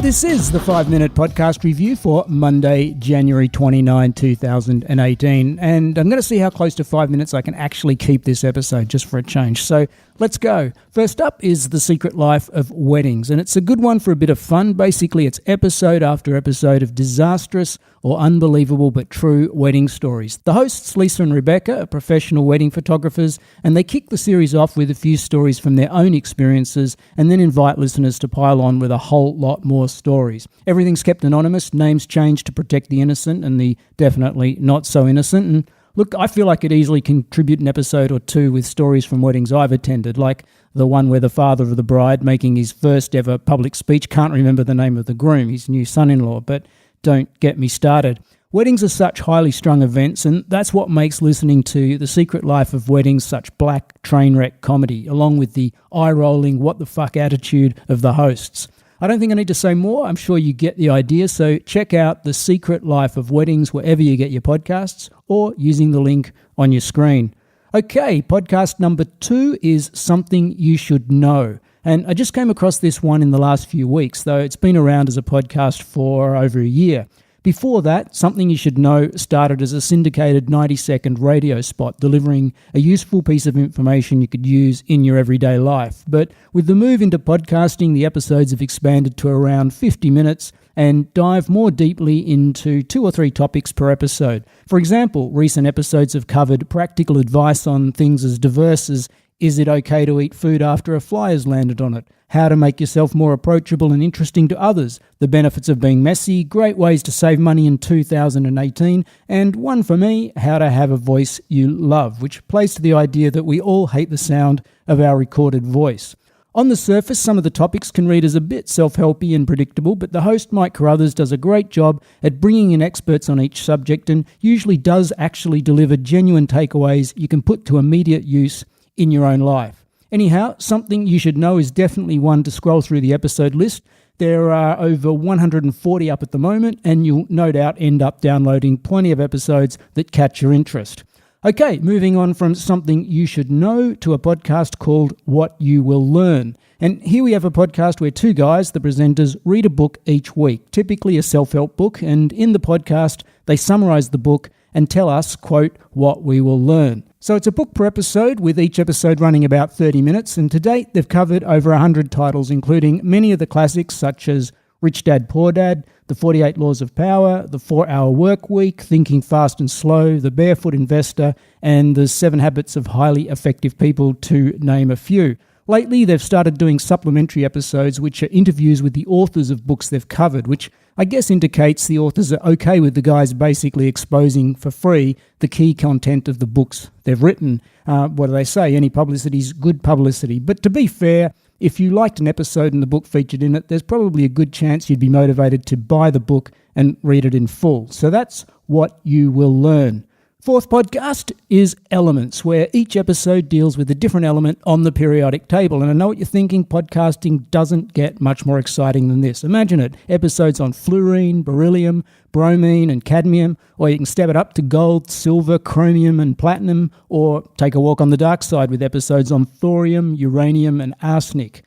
this is the 5-minute podcast review for Monday, January 29, 2018. And I'm going to see how close to 5 minutes I can actually keep this episode, just for a change. So let's go. First up is The Secret Life of Weddings, and it's a good one for a bit of fun. Basically, it's episode after episode of disastrous or unbelievable but true wedding stories. The hosts, Lisa and Rebecca, are professional wedding photographers, and they kick the series off with a few stories from their own experiences and then invite listeners to pile on with a whole lot more stories. Everything's kept anonymous, names changed to protect the innocent and the definitely not so innocent. And look, I feel I could easily contribute an episode or two with stories from weddings I've attended, like the one where the father of the bride, making his first ever public speech, can't remember the name of the groom, his new son-in-law, but don't get me started. Weddings are such highly strung events, and that's what makes listening to The Secret Life of Weddings such black train wreck comedy, along with the eye-rolling what the fuck attitude of the hosts. I don't think I need to say more. I'm sure you get the idea. So check out The Secret Life of Weddings wherever you get your podcasts or using the link on your screen. Okay, podcast number 2 is Something You Should Know. And I just came across this one in the last few weeks, though it's been around as a podcast for over a year. Before that, Something You Should Know started as a syndicated 90-second radio spot delivering a useful piece of information you could use in your everyday life. But with the move into podcasting, the episodes have expanded to around 50 minutes and dive more deeply into 2 or 3 topics per episode. For example, recent episodes have covered practical advice on things as diverse as is it okay to eat food after a fly has landed on it? How to make yourself more approachable and interesting to others? The benefits of being messy, great ways to save money in 2018, and one for me, how to have a voice you love, which plays to the idea that we all hate the sound of our recorded voice. On the surface, some of the topics can read as a bit self-helpy and predictable, but the host, Mike Carruthers, does a great job at bringing in experts on each subject and usually does actually deliver genuine takeaways you can put to immediate use in your own life. Anyhow, Something You Should Know is definitely one to scroll through the episode list. There are over 140 up at the moment, and you'll no doubt end up downloading plenty of episodes that catch your interest. Okay, moving on from Something You Should Know to a podcast called What You Will Learn. And here we have a podcast where 2 guys, the presenters, read a book each week, typically a self-help book, and in the podcast, they summarize the book and tell us, quote, what we will learn. So it's a book per episode, with each episode running about 30 minutes, and to date they've covered over 100 titles, including many of the classics such as Rich Dad, Poor Dad, The 48 Laws of Power, The 4-Hour Work Week, Thinking Fast and Slow, The Barefoot Investor, and The 7 Habits of Highly Effective People, to name a few. Lately, they've started doing supplementary episodes, which are interviews with the authors of books they've covered, which I guess indicates the authors are okay with the guys basically exposing for free the key content of the books they've written. What do they say? Any publicity's good publicity. But to be fair, if you liked an episode and the book featured in it, there's probably a good chance you'd be motivated to buy the book and read it in full. So that's What You Will Learn. 4th podcast is Elements, where each episode deals with a different element on the periodic table. And I know what you're thinking, podcasting doesn't get much more exciting than this. Imagine it, episodes on fluorine, beryllium, bromine and cadmium, or you can step it up to gold, silver, chromium and platinum, or take a walk on the dark side with episodes on thorium, uranium and arsenic.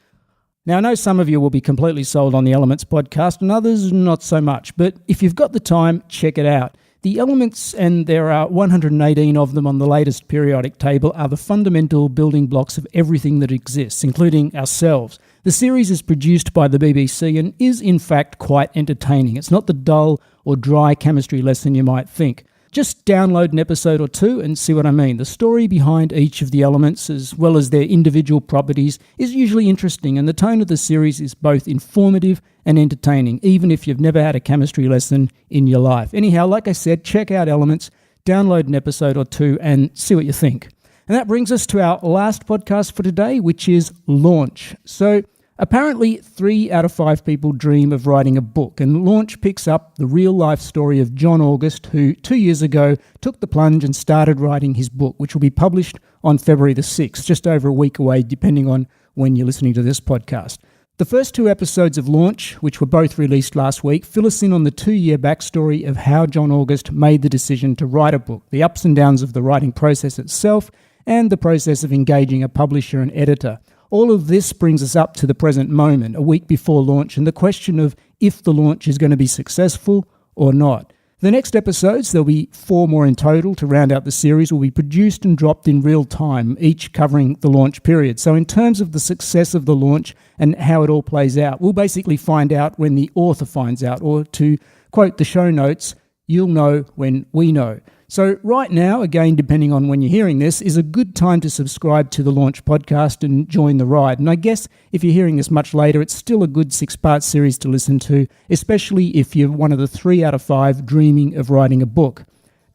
Now, I know some of you will be completely sold on the Elements podcast and others not so much, but if you've got the time, check it out. The elements, and there are 118 of them on the latest periodic table, are the fundamental building blocks of everything that exists, including ourselves. The series is produced by the BBC and is in fact quite entertaining. It's not the dull or dry chemistry lesson you might think. Just download an episode or 2 and see what I mean. The story behind each of the elements, as well as their individual properties, is usually interesting, and the tone of the series is both informative and entertaining, even if you've never had a chemistry lesson in your life. Anyhow, like I said, check out Elements, download an episode or 2 and see what you think. And that brings us to our last podcast for today, which is Launch. So apparently 3 out of 5 people dream of writing a book, and Launch picks up the real-life story of John August, who 2 years ago took the plunge and started writing his book, which will be published on February the 6th, just over a week away, depending on when you're listening to this podcast. The first 2 episodes of Launch, which were both released last week, fill us in on the 2-year backstory of how John August made the decision to write a book, the ups and downs of the writing process itself, and the process of engaging a publisher and editor. All of this brings us up to the present moment, a week before launch, and the question of if the launch is going to be successful or not. The next episodes, there'll be 4 more in total to round out the series, will be produced and dropped in real time, each covering the launch period. So in terms of the success of the launch and how it all plays out, we'll basically find out when the author finds out, or to quote the show notes, you'll know when we know. So right now, again, depending on when you're hearing this, is a good time to subscribe to the Launch Podcast and join the ride. And I guess if you're hearing this much later, it's still a good 6-part series to listen to, especially if you're one of the 3 out of 5 dreaming of writing a book.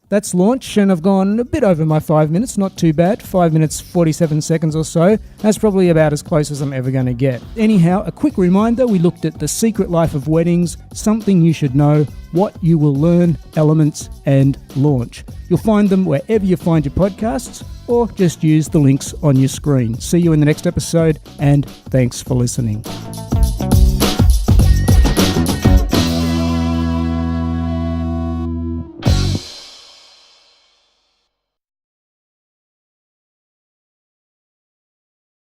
That's Launch, and I've gone a bit over my 5 minutes, not too bad, 5 minutes 47 seconds or so. That's probably about as close as I'm ever going to get. Anyhow, a quick reminder, we looked at The Secret Life of Weddings, Something You Should Know, What You Will Learn, Elements, and Launch. You'll find them wherever you find your podcasts, or just use the links on your screen. See you in the next episode, and thanks for listening.